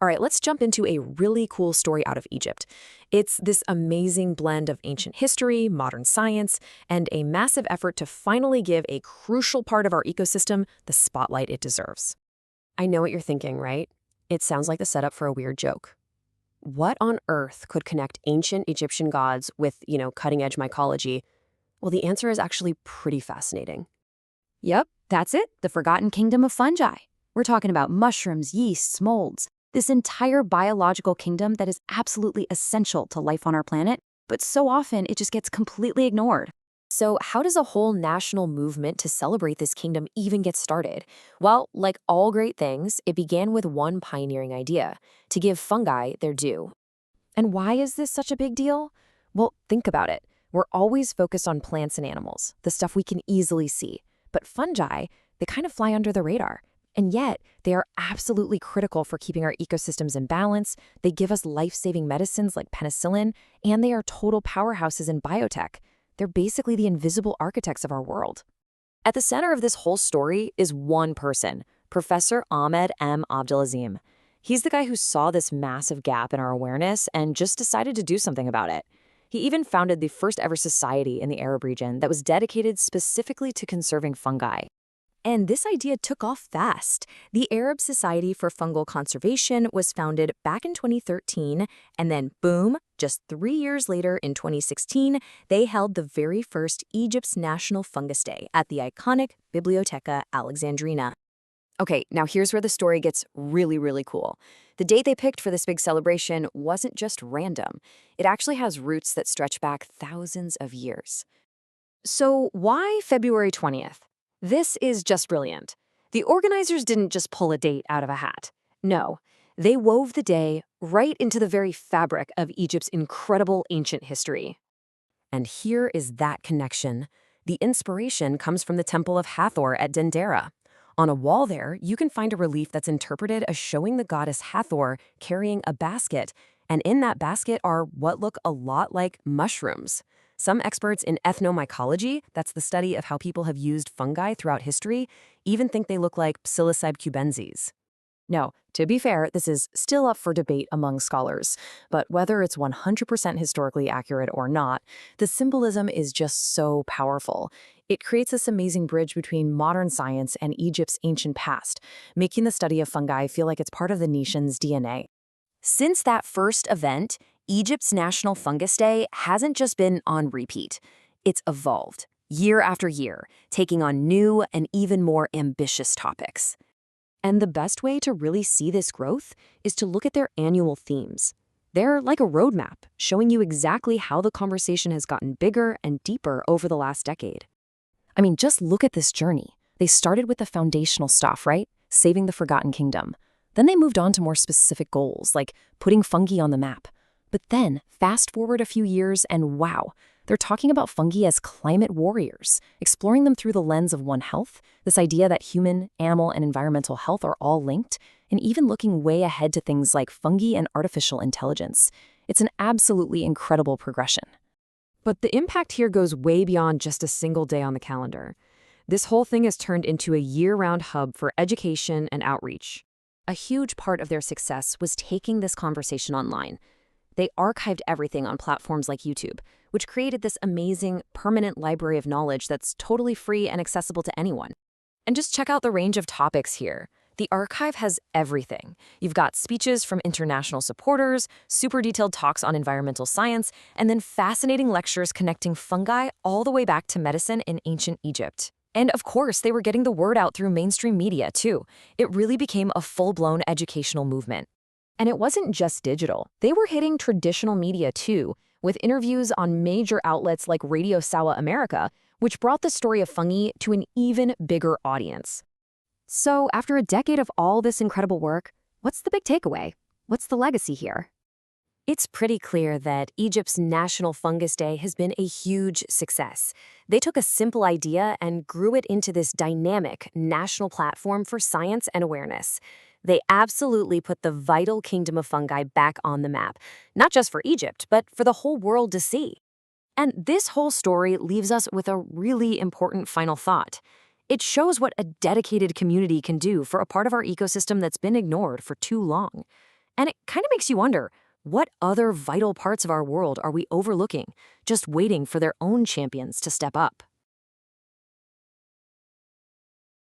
All right, let's jump into a really cool story out of Egypt. It's this amazing blend of ancient history, modern science, and a massive effort to finally give a crucial part of our ecosystem the spotlight it deserves. I know what you're thinking, right? It sounds like the setup for a weird joke. What on earth could connect ancient Egyptian gods with, cutting-edge mycology? Well, the answer is actually pretty fascinating. Yep, that's it, the forgotten kingdom of fungi. We're talking about mushrooms, yeasts, molds, this entire biological kingdom that is absolutely essential to life on our planet, but so often it just gets completely ignored. So how does a whole national movement to celebrate this kingdom even get started? Well, like all great things, it began with one pioneering idea, to give fungi their due. And why is this such a big deal? Well, think about it. We're always focused on plants and animals, the stuff we can easily see. But fungi, they kind of fly under the radar. And yet, they are absolutely critical for keeping our ecosystems in balance. They give us life-saving medicines like penicillin, and they are total powerhouses in biotech. They're basically the invisible architects of our world. At the center of this whole story is one person, Professor Ahmed M. Abdel-Azeem. He's the guy who saw this massive gap in our awareness and just decided to do something about it. He even founded the first ever society in the Arab region that was dedicated specifically to conserving fungi. And this idea took off fast. The Arab Society for Fungal Conservation was founded back in 2013, and then boom, just 3 years later in 2016, they held the very first Egypt's National Fungus Day at the iconic Bibliotheca Alexandrina. Okay, now here's where the story gets really, really cool. The date they picked for this big celebration wasn't just random. It actually has roots that stretch back thousands of years. So why February 20th? This is just brilliant. The organizers didn't just pull a date out of a hat. No, they wove the day right into the very fabric of Egypt's incredible ancient history. And here is that connection. The inspiration comes from the Temple of Hathor at Dendera. On a wall there, you can find a relief that's interpreted as showing the goddess Hathor carrying a basket, and in that basket are what look a lot like mushrooms. Some experts in ethnomycology, that's the study of how people have used fungi throughout history, even think they look like Psilocybe cubensis. Now, to be fair, this is still up for debate among scholars, but whether it's 100% historically accurate or not, the symbolism is just so powerful. It creates this amazing bridge between modern science and Egypt's ancient past, making the study of fungi feel like it's part of the nation's DNA. Since that first event, Egypt's National Fungus Day hasn't just been on repeat. It's evolved, year after year, taking on new and even more ambitious topics. And the best way to really see this growth is to look at their annual themes. They're like a roadmap, showing you exactly how the conversation has gotten bigger and deeper over the last decade. I mean, just look at this journey. They started with the foundational stuff, right? Saving the forgotten kingdom. Then they moved on to more specific goals, like putting fungi on the map. But then, fast forward a few years, and wow, they're talking about fungi as climate warriors, exploring them through the lens of One Health, this idea that human, animal, and environmental health are all linked, and even looking way ahead to things like fungi and artificial intelligence. It's an absolutely incredible progression. But the impact here goes way beyond just a single day on the calendar. This whole thing has turned into a year-round hub for education and outreach. A huge part of their success was taking this conversation online. They archived everything on platforms like YouTube, which created this amazing, permanent library of knowledge that's totally free and accessible to anyone. And just check out the range of topics here. The archive has everything. You've got speeches from international supporters, super detailed talks on environmental science, and then fascinating lectures connecting fungi all the way back to medicine in ancient Egypt. And of course, they were getting the word out through mainstream media, too. It really became a full-blown educational movement. And it wasn't just digital. They were hitting traditional media, too, with interviews on major outlets like Radio Sawa America, which brought the story of fungi to an even bigger audience. So, after a decade of all this incredible work, what's the big takeaway? What's the legacy here? It's pretty clear that Egypt's National Fungus Day has been a huge success. They took a simple idea and grew it into this dynamic national platform for science and awareness. They absolutely put the vital kingdom of fungi back on the map, not just for Egypt, but for the whole world to see. And this whole story leaves us with a really important final thought. It shows what a dedicated community can do for a part of our ecosystem that's been ignored for too long. And it kind of makes you wonder, what other vital parts of our world are we overlooking, just waiting for their own champions to step up?